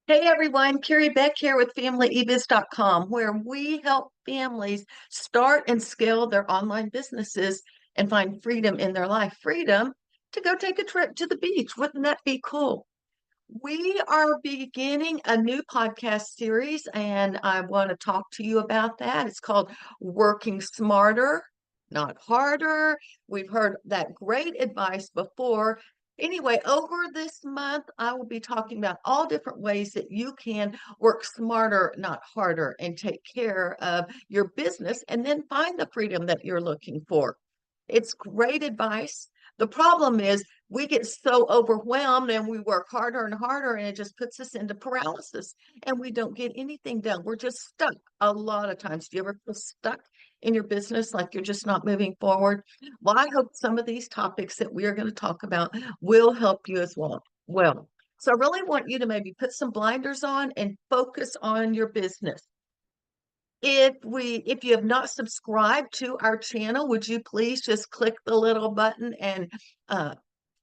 Hey everyone, Carrie Beck here with FamilyEbiz.com, where we help families start and scale their online businesses and find freedom in their life. Freedom to go take a trip to the beach. Wouldn't that be cool? We are beginning a new podcast series, and I want to talk to you about that. It's called Working Smarter, Not Harder. We've heard that great advice before. Anyway, over this month, I will be talking about all different ways that you can work smarter, not harder, and take care of your business and then find the freedom that you're looking for. It's great advice. The problem is we get so overwhelmed and we work harder and harder, and it just puts us into paralysis and we don't get anything done. We're just stuck a lot of times. Do you ever feel stuck in your business, like you're just not moving forward? Well, I hope some of these topics that we are going to talk about will help you as well. So I really want you to maybe put some blinders on and focus on your business. If you have not subscribed to our channel, would you please just click the little button uh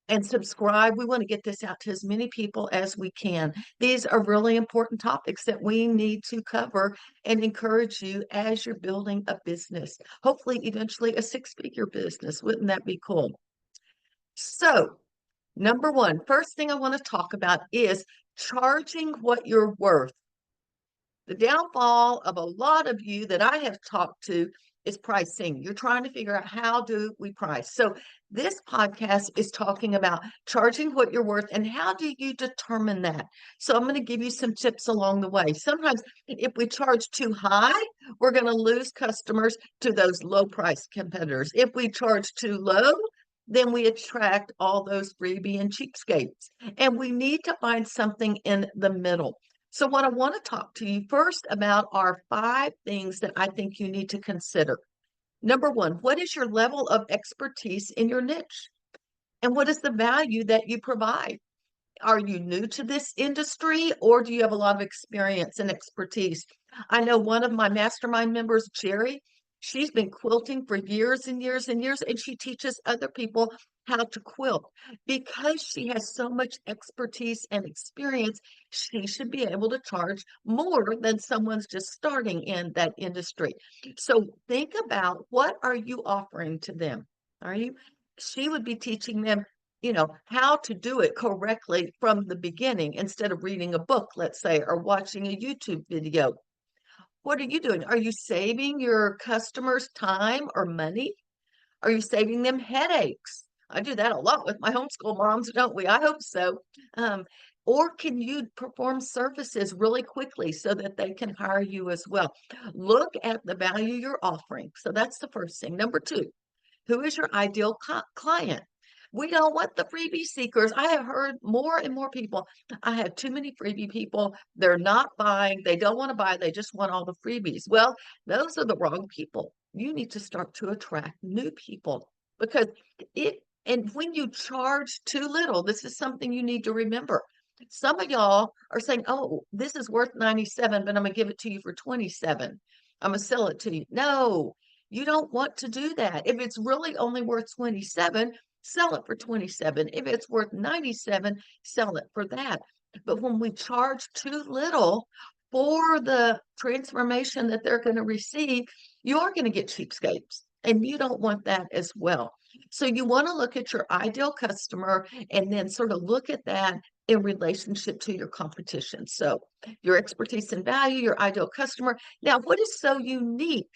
and subscribe? We want to get this out to as many people as we can. These are really important topics that we need to cover and encourage you as you're building a business, hopefully eventually a six-figure business. Wouldn't that be cool? So, number one, first thing I want to talk about is charging what you're worth. The downfall of a lot of you that I have talked to is pricing. You're trying to figure out, how do we price? So this podcast is talking about charging what you're worth and how do you determine that? So I'm going to give you some tips along the way. Sometimes if we charge too high, we're going to lose customers to those low price competitors. If we charge too low, then we attract all those freebie and cheapskates. And we need to find something in the middle. So what I want to talk to you first about are 5 things that I think you need to consider. Number one, what is your level of expertise in your niche? And what is the value that you provide? Are you new to this industry, or do you have a lot of experience and expertise? I know one of my mastermind members, Jerry, she's been quilting for years and years and years, and she teaches other people how to quilt. Because she has so much expertise and experience, she should be able to charge more than someone's just starting in that industry. So think about, what are you offering to them? Are you? She would be teaching them, how to do it correctly from the beginning instead of reading a book, let's say, or watching a YouTube video. What are you doing? Are you saving your customers time or money? Are you saving them headaches? I do that a lot with my homeschool moms, don't we? I hope so. Um, or can you perform services really quickly so that they can hire you as well? Look at the value you're offering. So that's the first thing. Number two, who is your ideal client? We don't want the freebie seekers. I have heard more and more people. I have too many freebie people. They're not buying. They don't want to buy. They just want all the freebies. Well, those are the wrong people. You need to start to attract new people, because and when you charge too little, this is something you need to remember. Some of y'all are saying, oh, this is worth 97, but I'm going to give it to you for 27. I'm going to sell it to you. No, you don't want to do that. If it's really only worth 27, sell it for 27. If it's worth 97, sell it for that. But when we charge too little for the transformation that they're going to receive, you are going to get cheapskates, and you don't want that as well. So you want to look at your ideal customer and then sort of look at that in relationship to your competition. So your expertise and value, your ideal customer. Now, what is so unique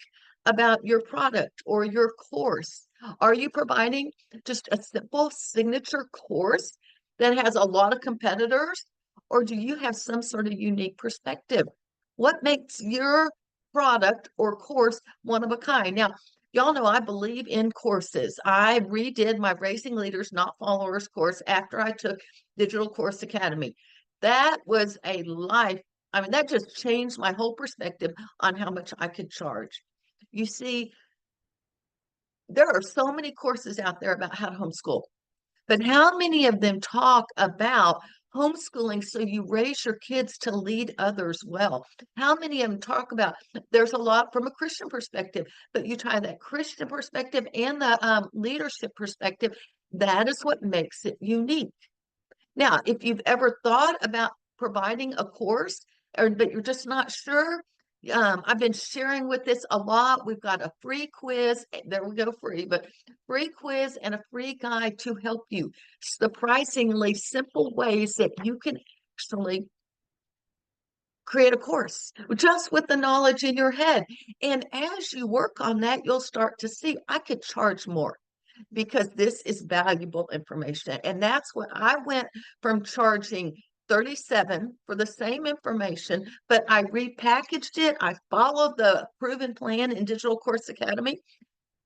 about your product or your course? Are you providing just a simple signature course that has a lot of competitors, or do you have some sort of unique perspective? What makes your product or course one of a kind? Now, y'all know I believe in courses. I redid my Raising Leaders, Not Followers course after I took Digital Course Academy. That was a life. I mean, that just changed my whole perspective on how much I could charge. You see, there are so many courses out there about how to homeschool, but how many of them talk about homeschooling so you raise your kids to lead others well? How many of them talk about, there's a lot from a Christian perspective, but you tie that Christian perspective and the leadership perspective, that is what makes it unique. Now, if you've ever thought about providing a course, but you're just not sure, I've been sharing with this a lot. We've got a free quiz. There we go, free, but free quiz and a free guide to help you. Surprisingly simple ways that you can actually create a course just with the knowledge in your head. And as you work on that, you'll start to see I could charge more because this is valuable information. And that's what I went from charging 37 for the same information, but I repackaged it. I followed the proven plan in Digital Course Academy,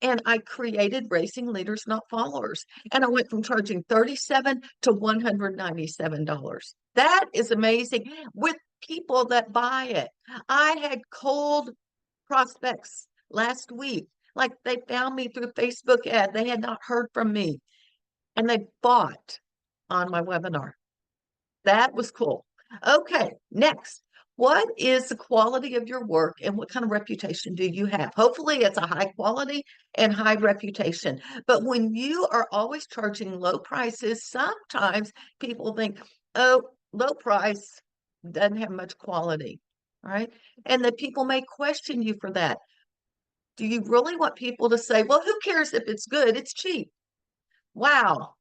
and I created Racing Leaders, Not Followers. And I went from charging 37 to $197. That is amazing with people that buy it. I had cold prospects last week. Like they found me through Facebook ad. They had not heard from me and they bought on my webinar. That was cool. Okay, next. What is the quality of your work and what kind of reputation do you have? Hopefully it's a high quality and high reputation. But when you are always charging low prices, sometimes people think, oh, low price doesn't have much quality, right? And that people may question you for that. Do you really want people to say, well, who cares if it's good? It's cheap. Wow,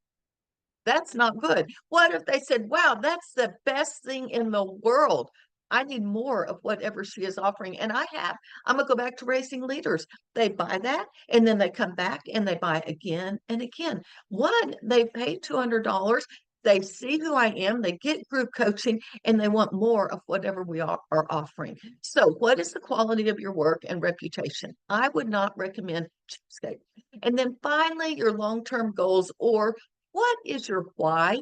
that's not good. What if they said, wow, that's the best thing in the world? I need more of whatever she is offering. And I'm going to go back to Racing Leaders. They buy that and then they come back and they buy again and again. One, they pay $200. They see who I am, they get group coaching, and they want more of whatever we are offering. So, what is the quality of your work and reputation? I would not recommend cheapskate. And then finally, your long-term goals, or what is your why?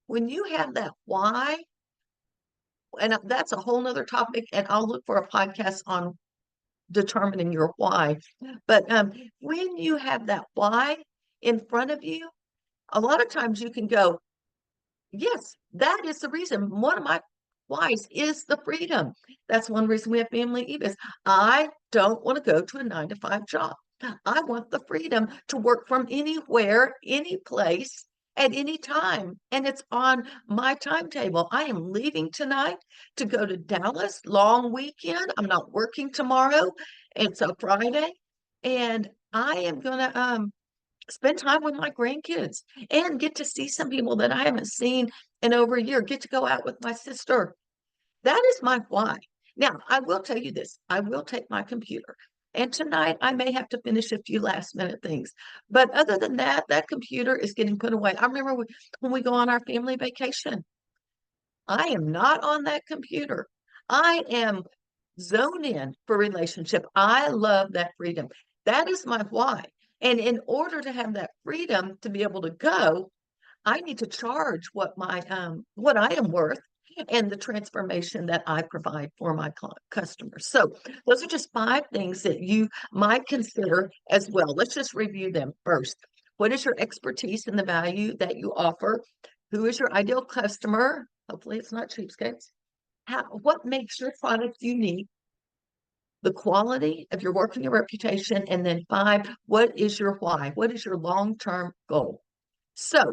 When you have that why, and that's a whole nother topic, and I'll look for a podcast on determining your why. But when you have that why in front of you, a lot of times you can go, yes, that is the reason. One of my whys is the freedom. That's one reason we have family eViz. I don't want to go to a 9-to-5 job. I want the freedom to work from anywhere, any place, at any time. And it's on my timetable. I am leaving tonight to go to Dallas, long weekend. I'm not working tomorrow. It's a Friday. And I am going to spend time with my grandkids and get to see some people that I haven't seen in over a year, get to go out with my sister. That is my why. Now, I will tell you this. I will take my computer. And tonight I may have to finish a few last minute things. But other than that, that computer is getting put away. I remember when we go on our family vacation, I am not on that computer. I am zoned in for relationship. I love that freedom. That is my why. And in order to have that freedom to be able to go, I need to charge what what I am worth and the transformation that I provide for my customers. So those are just 5 things that you might consider as well. Let's just review them first. What is your expertise and the value that you offer? Who is your ideal customer? Hopefully it's not cheapskates. What makes your product unique? The quality of your work and your reputation. And then 5, what is your why? What is your long-term goal? So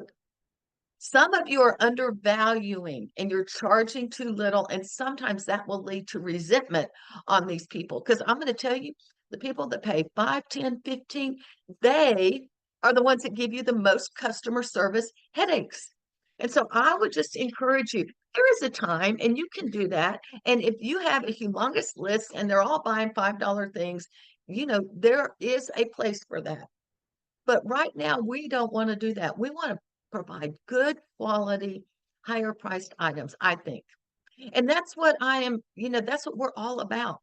some of you are undervaluing and you're charging too little, and sometimes that will lead to resentment on these people. Because I'm going to tell you, the people that pay 5, 10, 15, they are the ones that give you the most customer service headaches. And so I would just encourage you, there is a time, and you can do that. And if you have a humongous list and they're all buying $5 things, there is a place for that. But right now, we don't want to do that. We want to provide good quality, higher priced items, I think. And that's what that's what we're all about.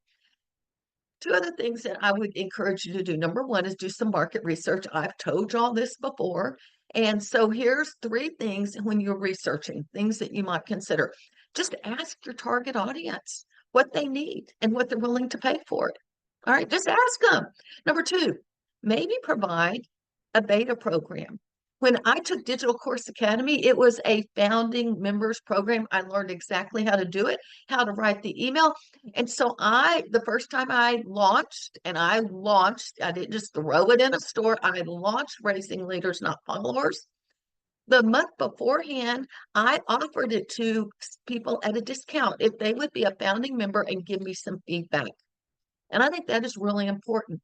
2 other things that I would encourage you to do. Number 1 is do some market research. I've told y'all this before. And so here's 3 things when you're researching, things that you might consider. Just ask your target audience what they need and what they're willing to pay for it. All right, just ask them. Number 2, maybe provide a beta program. When I took Digital Course Academy, it was a founding members program. I learned exactly how to do it, how to write the email. And so the first time I launched, I didn't just throw it in a store. I launched Racing Leaders, Not Followers. The month beforehand, I offered it to people at a discount if they would be a founding member and give me some feedback. And I think that is really important.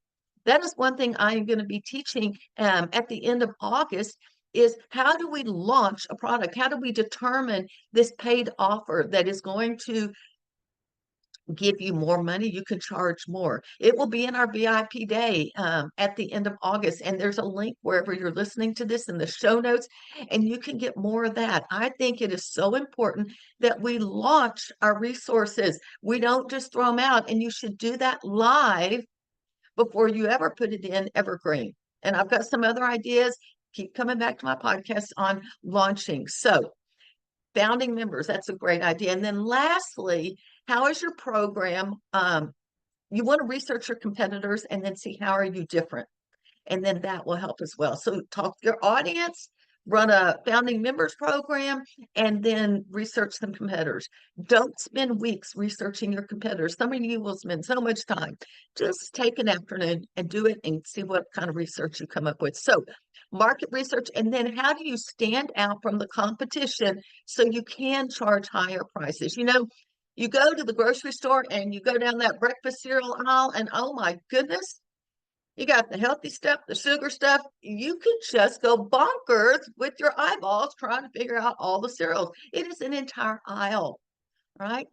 That is one thing I am going to be teaching at the end of August is how do we launch a product? How do we determine this paid offer that is going to give you more money? You can charge more. It will be in our VIP day at the end of August. And there's a link wherever you're listening to this in the show notes, and you can get more of that. I think it is so important that we launch our resources. We don't just throw them out, and you should do that live before you ever put it in Evergreen. And I've got some other ideas. Keep coming back to my podcast on launching. So, founding members, that's a great idea. And then lastly, how is your program? You want to research your competitors and then see how are you different. And then that will help as well. So talk to your audience, run a founding members program, and then research some competitors. Don't spend weeks researching your competitors. Some of you will spend so much time. Just take an afternoon and do it and see what kind of research you come up with. So market research, and then how do you stand out from the competition so you can charge higher prices? You know, you go to the grocery store and you go down that breakfast cereal aisle, and oh my goodness, you got the healthy stuff, the sugar stuff. You could just go bonkers with your eyeballs trying to figure out all the cereals. It is an entire aisle, right?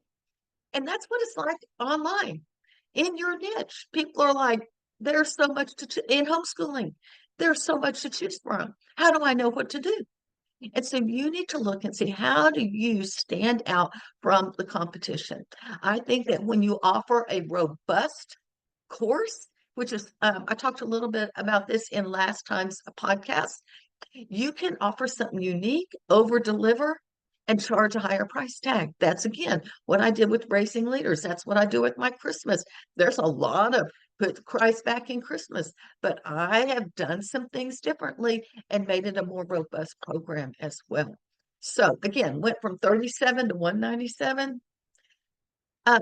And that's what it's like online in your niche. People are like, there's so much in homeschooling. There's so much to choose from. How do I know what to do? And so you need to look and see, how do you stand out from the competition? I think that when you offer a robust course, which is, I talked a little bit about this in last time's podcast, you can offer something unique, over deliver, and charge a higher price tag. That's again what I did with Raising Leaders. That's what I do with my Christmas. There's a lot of put Christ back in Christmas, but I have done some things differently and made it a more robust program as well. So again, went from 37 to 197.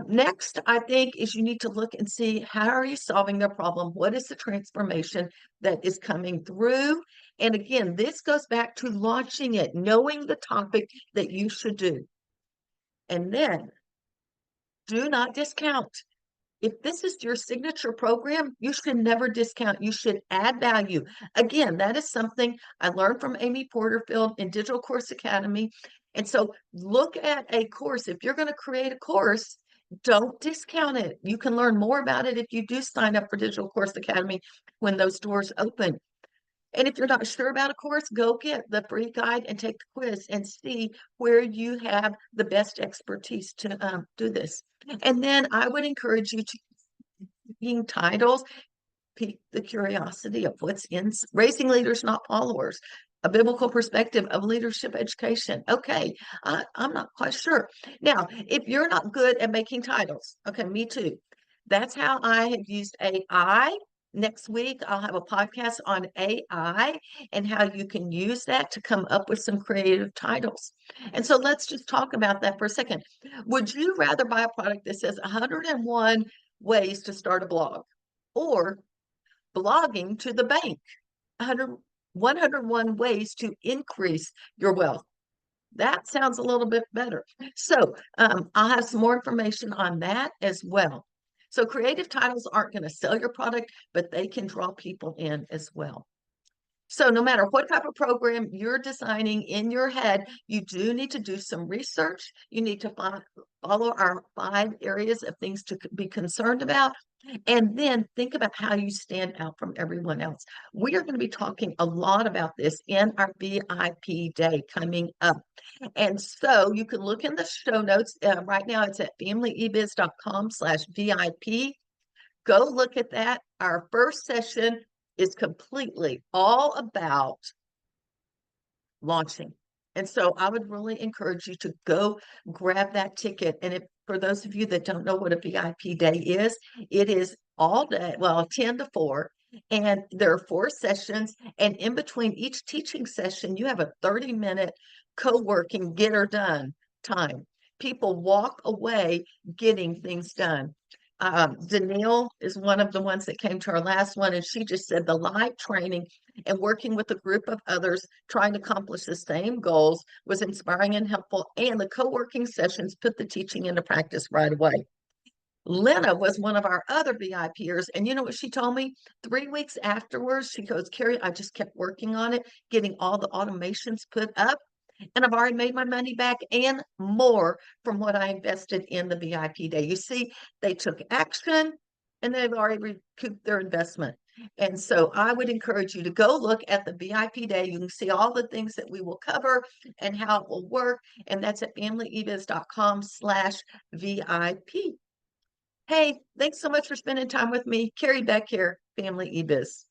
Next, I think, is you need to look and see, how are you solving their problem? What is the transformation that is coming through? And again, this goes back to launching it, knowing the topic that you should do. And then do not discount. If this is your signature program, you should never discount. You should add value. Again, that is something I learned from Amy Porterfield in Digital Course Academy. And so look at a course. If you're going to create a course, don't discount it. You can learn more about it if you do sign up for Digital Course Academy when those doors open. And if you're not sure about a course, go get the free guide and take the quiz and see where you have the best expertise to do this. And then I would encourage you to being titles, pique the curiosity of what's in Raising Leaders, Not Followers, a biblical perspective of leadership education. Okay, I'm not quite sure. Now, if you're not good at making titles, okay, me too. That's how I have used AI. Next week, I'll have a podcast on AI and how you can use that to come up with some creative titles. And so let's just talk about that for a second. Would you rather buy a product that says 101 ways to start a blog, or blogging to the bank, 101 ways to increase your wealth? That sounds a little bit better. So I'll have some more information on that as well. So creative titles aren't going to sell your product, but they can draw people in as well. So no matter what type of program you're designing in your head, you do need to do some research. You need to follow our 5 areas of things to be concerned about. And then think about how you stand out from everyone else. We are going to be talking a lot about this in our VIP day coming up. And so you can look in the show notes. Right now it's at familyebiz.com/VIP. Go look at that. Our first session is completely all about launching. And so I would really encourage you to go grab that ticket. And if, for those of you that don't know what a VIP day is, it is all day, well, 10 to 4. And there are 4 sessions. And in between each teaching session, you have a 30-minute co-working, get her done time. People walk away getting things done. Danielle is one of the ones that came to our last one, and she just said the live training and working with a group of others trying to accomplish the same goals was inspiring and helpful, and the co-working sessions put the teaching into practice right away. Lena was one of our other VIPers, and you know what she told me? 3 weeks afterwards, she goes, Carrie, I just kept working on it, getting all the automations put up, and I've already made my money back and more from what I invested in the VIP day. You see, they took action and they've already recouped their investment. And so I would encourage you to go look at the VIP day. You can see all the things that we will cover and how it will work. And that's at familyebiz.com/VIP. Hey, thanks so much for spending time with me. Carrie Beck here, Family eBiz.